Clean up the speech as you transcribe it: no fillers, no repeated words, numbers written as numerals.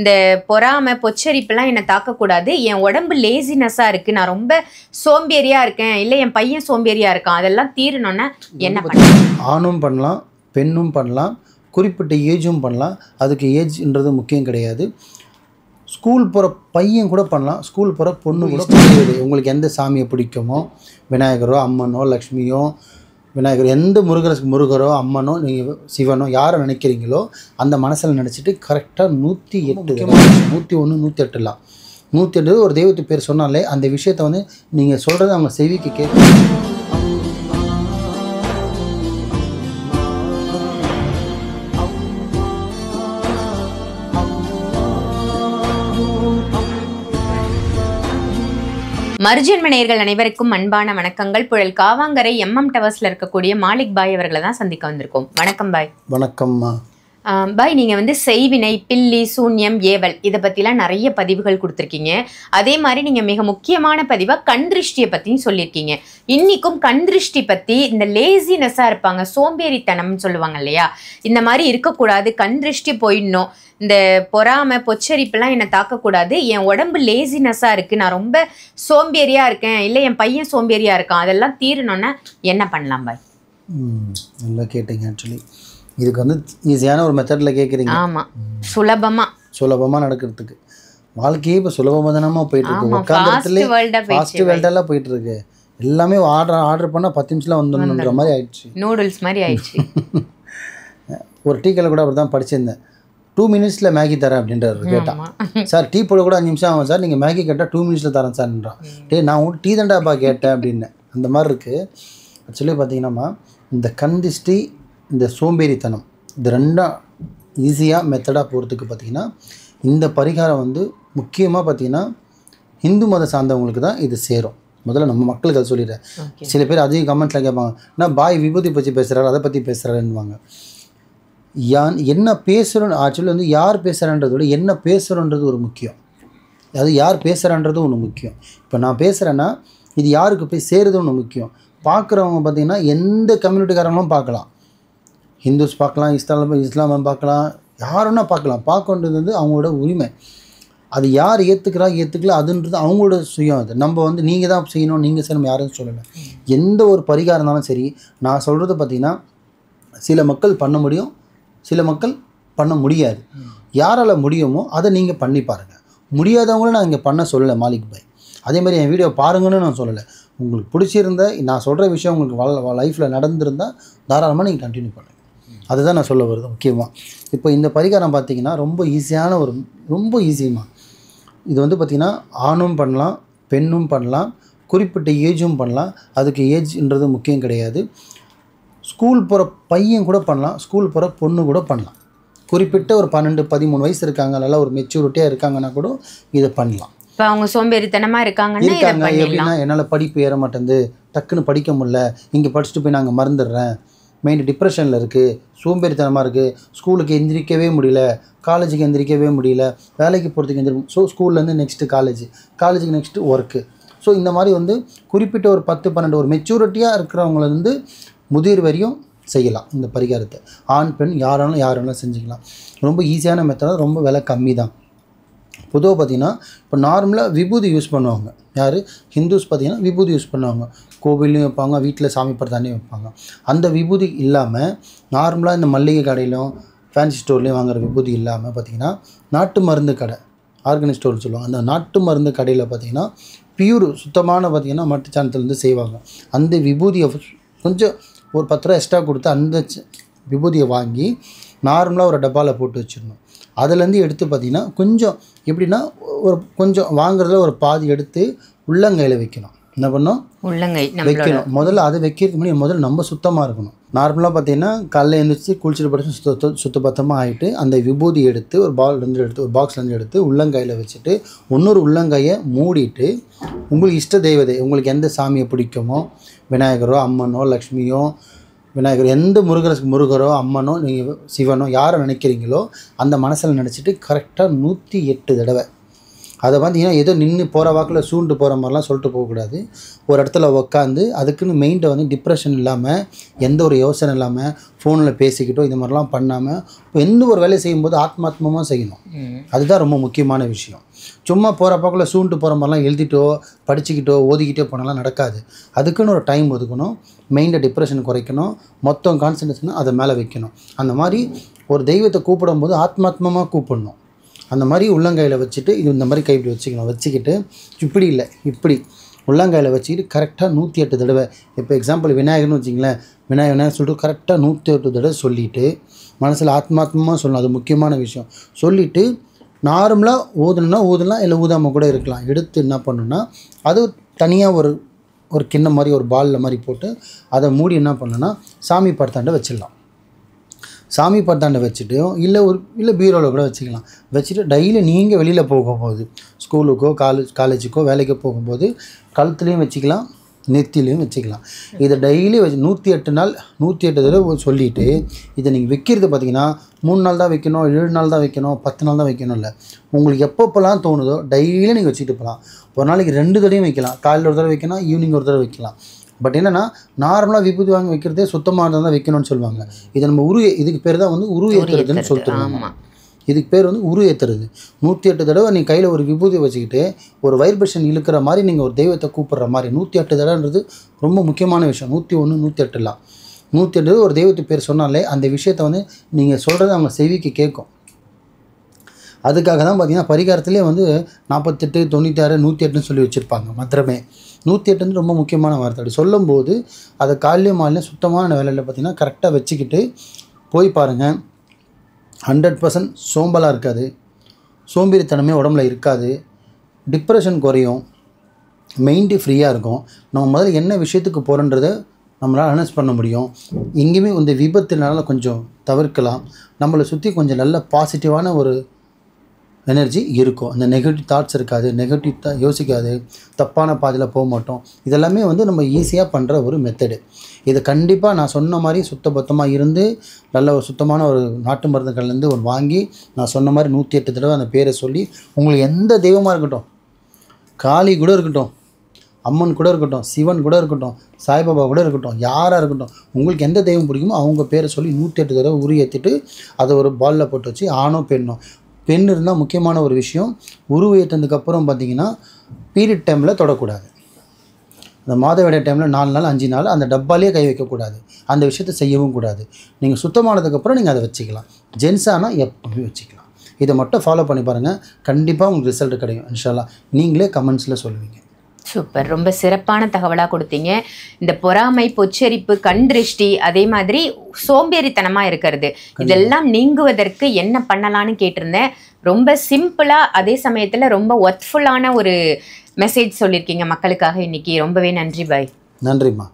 இந்த பொறாமை பொச்சரிப்புலாம் என்னை தாக்கக்கூடாது, என் உடம்பு லேசினஸாக இருக்குது, நான் ரொம்ப சோம்பேறியாக இருக்கேன், இல்லை என் பையன் சோம்பேறியாக இருக்கான், அதெல்லாம் தீரணும்னா என்ன பண்ணலாம்? ஆணும் பண்ணலாம், பெண்ணும் பண்ணலாம், குறிப்பிட்ட ஏஜும் பண்ணலாம். அதுக்கு ஏஜ்ன்றது முக்கியம் கிடையாது. ஸ்கூல் போகிற பையன் கூட பண்ணலாம், ஸ்கூல் போகிற பொண்ணு கூட பண்ணலாம். உங்களுக்கு எந்த சாமியை பிடிக்குமோ, விநாயகரோ அம்மனோ லக்ஷ்மியோ, விநாயகர் எந்த முருகரோ அம்மனோ நீங்கள் சிவனோ யாரை நினைக்கிறீங்களோ அந்த மனசில் நினச்சிட்டு கரெக்டாக 108 101 108லாம் 108 ஒரு தெய்வத்து பேர் சொன்னாலே அந்த விஷயத்தை வந்து நீங்கள் சொல்கிறத அவங்க செவிக்கு கேட்க. மர்ஜன்ம நேயர்கள் அனைவருக்கும் அன்பான வணக்கங்கள். புழல் காவாங்கரை MM டவர்ஸ்ல இருக்கக்கூடிய மாலிக் பாய் அவர்களை தான் சந்திக்க வந்திருக்கோம். வணக்கம் பாய். வணக்கம்மா. பாய், நீங்கள் வந்து செய்வினை, பில்லி, சூன்யம், ஏவல் இதை பற்றிலாம் நிறைய பதிவுகள் கொடுத்துருக்கீங்க. அதே மாதிரி நீங்கள் மிக முக்கியமான பதிவாக கண் திருஷ்டியை பற்றியும் சொல்லியிருக்கீங்க. இன்றைக்கும் கண் திருஷ்டி பற்றி இந்த லேசினஸ்ஸாக இருப்பாங்க, சோம்பேறித்தனம்னு சொல்லுவாங்க இல்லையா, இந்த மாதிரி இருக்கக்கூடாது, கண் திருஷ்டி போயிடணும், இந்த பொறாமை பொச்சரிப்புலாம் என்னை தாக்கக்கூடாது, என் உடம்பு லேசினஸாக இருக்குது, நான் ரொம்ப சோம்பேறியாக இருக்கேன், இல்லை என் பையன் சோம்பேறியாக இருக்கான், அதெல்லாம் தீரணும்னா என்ன பண்ணலாம் பாய்? நல்லா கேட்டீங்க. ஆக்சுவலி இதுக்கு வந்து ஈஸியான ஒரு மெத்தடில் கேட்குறீங்க. ஆமாம், சுலபமாக நடக்கிறதுக்கு வாழ்க்கையே இப்போ சுலபமாக தானமாக போயிட்டுருக்கு. உட்காந்துலேயே ஃபாஸ்ட் வேர்ல்டெல்லாம் போயிட்டுருக்கு. எல்லாமே ஆர்டர் பண்ணால் 10 நிமிஷத்தில் வந்துடணுன்ற மாதிரி ஆயிடுச்சு, நூடுல்ஸ் மாதிரி ஆயிடுச்சு. ஒரு டீ கடையில் கூட அப்படி தான் படிச்சிருந்தேன். 2 மினிட்ஸில் மேகி தரேன் அப்படின்றாரு. கேட்டான், சார் டீ போட கூட 5 நிமிஷம் ஆகும் சார், நீங்கள் மேகி கேட்டால் 2 மினிட்ஸில் தரேன் சார்ன்றான். நான் உங்க டீ தண்டாப்பா கேட்டேன் அப்படின்னு. அந்த மாதிரி இருக்குது. ஆக்சுவலி பார்த்தீங்கன்னா இந்த கந்திஷ்டி, இந்த சோம்பேறித்தனம், இது ரெண்டாக ஈஸியாக மெத்தடாக போகிறதுக்கு பார்த்திங்கன்னா இந்த பரிகாரம் வந்து முக்கியமாக பார்த்திங்கன்னா ஹிந்து மதம் சார்ந்தவங்களுக்கு தான் இது சேரும். முதல்ல நம்ம மக்களுக்கு அதை சொல்லிடுறேன். சில பேர் அதிகம் கமெண்ட்டில் கேட்பாங்க, நான் பாய் விபூதி பற்றி பேசுகிறாரு, அதை பற்றி பேசுகிறாருன்னுவாங்க. என்ன பேசுகிறோன்னு ஆக்சுவலி வந்து யார் பேசுகிறான்றதோட என்ன பேசுகிறோன்றது ஒரு முக்கியம். அது யார் பேசுகிறான்றது ஒன்று முக்கியம். இப்போ நான் பேசுகிறேன்னா இது யாருக்கு போய் சேருது ஒன்று முக்கியம். பார்க்குறவங்க பார்த்திங்கன்னா எந்த கம்யூனிட்டிக்காரங்களும் பார்க்கலாம், ஹிந்துஸ் பார்க்கலாம், இஸ்லாமை பார்க்கலாம், யாருன்னா பார்க்கலாம். பார்க்கன்றது வந்து அவங்களோட உரிமை. அது யார் ஏற்றுக்கல அதுன்றது அவங்களோட சுயம். அது நம்ம வந்து நீங்கள் தான் செய்யணும், நீங்கள் செய்யணும் யாரும் சொல்லலை. எந்த ஒரு பரிகாரம் இருந்தாலும் சரி, நான் சொல்கிறது பார்த்திங்கன்னா சில மக்கள் பண்ண முடியும், சில மக்கள் பண்ண முடியாது. யாரால் முடியுமோ அதை நீங்கள் பண்ணி பாருங்கள். முடியாதவங்களும் நான் இங்கே பண்ண சொல்லலை மாலிக் பாய். அதேமாதிரி என் வீடியோ பாருங்கன்னு நான் சொல்லலை. உங்களுக்கு பிடிச்சிருந்த நான் சொல்கிற விஷயம் உங்களுக்கு லைஃப்பில் நடந்திருந்தால் தாராளமாக நீங்கள் கண்டினியூ பண்ணுங்கள். அதுதான் நான் சொல்ல வருது முக்கியமாக. இப்போ இந்த பரிகாரம் பார்த்திங்கன்னா ரொம்ப ஈஸியான ரொம்ப ஈஸியமாக இது வந்து பார்த்திங்கன்னா ஆணும் பண்ணலாம், பெண்ணும் பண்ணலாம், குறிப்பிட்ட ஏஜும் பண்ணலாம். அதுக்கு ஏஜ்ன்றது முக்கியம் கிடையாது. ஸ்கூல் போகிற பையன் கூட பண்ணலாம், ஸ்கூல் போகிற பொண்ணு கூட பண்ணலாம். குறிப்பிட்ட ஒரு 12-13 வயசு இருக்காங்க, நல்லா ஒரு மெச்சூரிட்டியாக இருக்காங்கன்னா கூட இதை பண்ணலாம். இப்போ அவங்க சோம்பேறித்தனமாக இருக்காங்க. எப்படின்னா என்னால் படிப்பு ஏற மாட்டேங்குது, டக்குன்னு படிக்க முடியல, இங்கே படிச்சுட்டு போய் நாங்கள் மறந்துடுறேன், மைண்டு டிப்ரெஷனில் இருக்குது, சோம்பேறித்தனமாக இருக்குது, ஸ்கூலுக்கு எந்திரிக்கவே முடியல, காலேஜுக்கு எந்திரிக்கவே முடியல, வேலைக்கு போகிறதுக்கு எந்திரிக்கும். ஸோ ஸ்கூல்லேருந்து நெக்ஸ்ட்டு காலேஜுக்கு நெக்ஸ்ட்டு ஒர்க்கு. ஸோ இந்த மாதிரி வந்து குறிப்பிட்ட ஒரு 10-12 ஒரு மெச்சூரிட்டியாக இருக்கிறவங்களேருந்து முதிர் வரையும் செய்யலாம் இந்த பரிகாரத்தை. ஆண் பெண் யாராலும் செஞ்சுக்கலாம். ரொம்ப ஈஸியான மெத்தடாக, ரொம்ப விலை கம்மி தான். பொதுவாக பார்த்திங்கன்னா இப்போ நார்மலாக விபூதி யூஸ் பண்ணுவாங்க. யார் ஹிந்துஸ் பார்த்திங்கன்னா விபூதி யூஸ் பண்ணுவாங்க. கோவில்லையும் வைப்பாங்க, வீட்டில் சாமி படத்தாண்டையும் வைப்பாங்க. அந்த விபூதி இல்லாமல் நார்மலாக இந்த மல்லிகை கடையிலும் ஃபேன்சி ஸ்டோர்லேயும் வாங்குகிற விபூதி இல்லாமல் பார்த்திங்கன்னா நாட்டு மருந்து கடை, ஆர்கானிக் ஸ்டோர்னு சொல்லுவாங்க. அந்த நாட்டு மருந்து கடையில் பார்த்திங்கன்னா பியூர் சுத்தமான பார்த்திங்கன்னா மட்டுச்சாணத்துலேருந்து செய்வாங்க. அந்த விபூதியை கொஞ்சம் ஒரு 10 ரூபா எக்ஸ்ட்ரா கொடுத்து அந்த விபூதியை வாங்கி நார்மலாக ஒரு டப்பாவில் போட்டு வச்சிடணும். அதுலேருந்து எடுத்து பார்த்திங்கன்னா கொஞ்சம் எப்படின்னா ஒரு கொஞ்சம் வாங்குறதுல ஒரு பாதி எடுத்து உள்ளங்கையில் வைக்கணும். என்ன பண்ணோம், உள்ளங்கை வைக்கணும். முதல்ல அதை வைக்கிறதுக்கு முன்னாடி முதல்ல நம்ம சுத்தமாக இருக்கணும். நார்மலாக பார்த்திங்கன்னா காலையில் எழுந்திரிச்சு குளிச்சுட்டு படிச்சு சுத்தபத்தமாக ஆகிட்டு அந்த விபூதி எடுத்து ஒரு பாக்ஸ்லேருந்து எடுத்து உள்ளங்கையில் வச்சுட்டு இன்னொரு உள்ளங்கையை மூடிட்டு உங்களுக்கு இஷ்ட தெய்வதை, உங்களுக்கு எந்த சாமியை பிடிக்குமோ, விநாயகரோ அம்மனோ லக்ஷ்மியோ, விநாயகர் எந்த முருகரோ அம்மனோ நீங்கள் சிவனோ யாரை நினைக்கிறீங்களோ அந்த மனசில் நினச்சிட்டு கரெக்டாக 108 தடவை அதை பார்த்தீங்கன்னா ஏதோ நின்று போகிற வாக்கில் சூண்டு போகிற மாதிரிலாம் சொல்லிட்டு போகக்கூடாது. ஒரு இடத்துல உட்காந்து அதுக்குன்னு மெயின்டை வந்து டிப்ரெஷன் இல்லாமல், எந்த ஒரு யோசனை இல்லாமல், ஃபோனில் பேசிக்கிட்டோ இது மாதிரிலாம் பண்ணாமல் எந்த ஒரு வேலையை செய்யும்போது ஆத்மாத்மமாக செய்யணும். அதுதான் ரொம்ப முக்கியமான விஷயம். சும்மா போகிற பக்கத்தில் சூண்டு போகிற மாதிரிலாம் எழுதிட்டோ படிச்சுக்கிட்டோ ஓதிக்கிட்டோ போனாலாம் நடக்காது. அதுக்குன்னு ஒரு டைம் ஒதுக்கணும். மெயின்டை டிப்ரெஷன் குறைக்கணும். மொத்தம் கான்சன்ட்ரேஷன் அதை மேலே வைக்கணும். அந்த மாதிரி ஒரு தெய்வத்தை கூப்பிடும்போது ஆத்மாத்மமாக கூப்பிடணும். அந்த மாதிரி உள்ளங்கையில் வச்சுட்டு இது இந்த மாதிரி கை இப்படி வச்சுக்கணும். வச்சுக்கிட்டு இப்படி இல்லை, இப்படி உள்ளங்கையில் வச்சுக்கிட்டு கரெக்டாக 108 தடவை. இப்போ எக்ஸாம்பிள் விநாயகர்னு வச்சிங்களேன், விநாயகர் சொல்லிட்டு கரெக்டாக 108 தடவை சொல்லிவிட்டு மனசில் ஆத்மாத்மமாக சொல்லணும். அது முக்கியமான விஷயம். சொல்லிவிட்டு நார்மலாக ஊதுனா ஊதலாம், இல்லை ஊதாமல் கூட இருக்கலாம். எடுத்து என்ன பண்ணணுன்னா அது தனியாக ஒரு கிண்ணம் மாதிரி ஒரு பாலில் மாதிரி போட்டு அதை மூடி என்ன பண்ணணுன்னா சாமி படத்தாண்ட வச்சிடலாம். சாமி படத்தாண்ட வச்சுட்டு இல்லை பீரோவில் கூட வச்சுக்கலாம். வச்சுட்டு டெய்லி நீங்கள் வெளியில் போகும்போது ஸ்கூலுக்கோ காலேஜுக்கோ வேலைக்கோ போகும்போது கழுத்துலேயும் வச்சுக்கலாம், நெத்திலையும் வச்சுக்கலாம். இதை டெய்லி வச்சு 108 நாள் 108 தடவை சொல்லிவிட்டு இதை நீங்கள் வைக்கிறது பார்த்தீங்கன்னா 3 நாள் தான் வைக்கணும், 7 நாள் தான் வைக்கணும், 10 நாள் தான் வைக்கணும் இல்லை. உங்களுக்கு எப்பப்போலாம் தோணுதோ டெய்லி நீங்கள் வச்சுக்கிட்டு போகலாம். ஒரு நாளைக்கு 2 தடவையும் வைக்கலாம். காலையில் ஒரு தடவை வைக்கலாம், ஈவினிங் ஒரு தடவை வைக்கலாம். பட் என்னென்னா நார்மலாக விபூதி வாங்கி வைக்கிறதே சுத்தமாக இருந்தால் தான் வைக்கணும்னு சொல்லுவாங்க. இதை நம்ம இதுக்கு பேர் தான் வந்து உரு ஏற்றுறதுன்னு சொல்லிட்டுருவாங்க. இதுக்கு பேர் வந்து உரு ஏற்றுறது. 108 தடவை நீங்கள் கையில் ஒரு விபூதி வச்சுக்கிட்டு ஒரு வைப்ரேஷன் இழுக்கிற மாதிரி நீங்கள் ஒரு தெய்வத்தை கூப்பிட்ற மாதிரி 108 தடவைன்றது ரொம்ப முக்கியமான விஷயம். 101 108லாம் 108 ஒரு தெய்வத்து பேர் சொன்னாலே அந்த விஷயத்தை வந்து நீங்கள் சொல்கிறது அவங்க செவிக்கு கேட்கும். அதுக்காக தான் பார்த்திங்கன்னா பரிகாரத்திலே வந்து 48 96 108ன்னு சொல்லி வச்சுருப்பாங்க. மந்திரமே 108 ரொம்ப முக்கியமான வார்த்தை. அப்படி சொல்லும்போது அதை காலையிலையும் மாலையிலையும் சுத்தமான வேலையில் பார்த்திங்கன்னா கரெக்டாக வச்சுக்கிட்டு போய் பாருங்கள். 100% சோம்பலாக இருக்காது, சோம்பேறித்தனமே உடம்புல இருக்காது, டிப்ரெஷன் குறையும், மைண்டு ஃப்ரீயாக இருக்கும். நம்ம முதல்ல என்ன விஷயத்துக்கு போகிறோன்றதை நம்மளால் அனலைஸ் பண்ண முடியும். எங்கேயுமே இந்த விபத்துனால கொஞ்சம் தவிர்க்கலாம். நம்மளை சுற்றி கொஞ்சம் நல்ல பாசிட்டிவான ஒரு எனர்ஜி இருக்கும். அந்த நெகட்டிவ் தாட்ஸ் இருக்காது, நெகட்டிவ் யோசிக்காது, தப்பான பாதையில் போக மாட்டோம். இதெல்லாமே வந்து நம்ம ஈஸியாக பண்ணுற ஒரு மெத்தடு. இதை கண்டிப்பாக நான் சொன்ன மாதிரி சுத்தபத்தமாக இருந்து நல்ல ஒரு சுத்தமான ஒரு நாட்டு மருந்துகள்லேருந்து ஒரு வாங்கி நான் சொன்ன மாதிரி 108 தடவை அந்த பேரை சொல்லி உங்களுக்கு எந்த தெய்வமாக இருக்கட்டும், காளி கூட இருக்கட்டும், அம்மன் கூட இருக்கட்டும், சிவன் கூட இருக்கட்டும், சாய்பாபா கூட இருக்கட்டும், யாராக இருக்கட்டும், உங்களுக்கு எந்த தெய்வம் பிடிக்குமோ அவங்க பேரை சொல்லி 108 தடவை உரு ஏற்றிட்டு அதை ஒரு பாலில் போட்டு வச்சு ஆணோ பெண் இருந்தால் முக்கியமான ஒரு விஷயம். உருவ ஏற்றதுக்கப்புறம் பார்த்திங்கன்னா பீரியட் டைமில் தொடக்கூடாது. அந்த மாதவிடாய் டைமில் 4 நாள் 5 நாள் அந்த டப்பாலேயே கை வைக்கக்கூடாது. அந்த விஷயத்தை செய்யவும் கூடாது. நீங்கள் சுத்தமானதுக்கப்புறம் நீங்கள் அதை வச்சுக்கலாம். ஜென்ஸானால் எப்பவுமே வச்சுக்கலாம். இதை மட்டும் ஃபாலோ பண்ணி பாருங்கள். கண்டிப்பாக உங்களுக்கு ரிசல்ட் கிடைக்கும். இன்ஷா அல்லாஹ் நீங்களே கமெண்ட்ஸில் சொல்லுவீங்க. சூப்பர், ரொம்ப சிறப்பான தகவலாக கொடுத்தீங்க. இந்த பொறாமை, பொச்சரிப்பு, கண் திருஷ்டி, அதே மாதிரி சோம்பேறித்தனமாக இருக்கிறது, இதெல்லாம் நீங்குவதற்கு என்ன பண்ணலான்னு கேட்டிருந்தேன். ரொம்ப சிம்பிளாக அதே சமயத்தில் ரொம்ப ஒர்த்ஃபுல்லான ஒரு மெசேஜ் சொல்லியிருக்கீங்க மக்களுக்காக. இன்னைக்கு ரொம்பவே நன்றி பாய். நன்றிம்மா.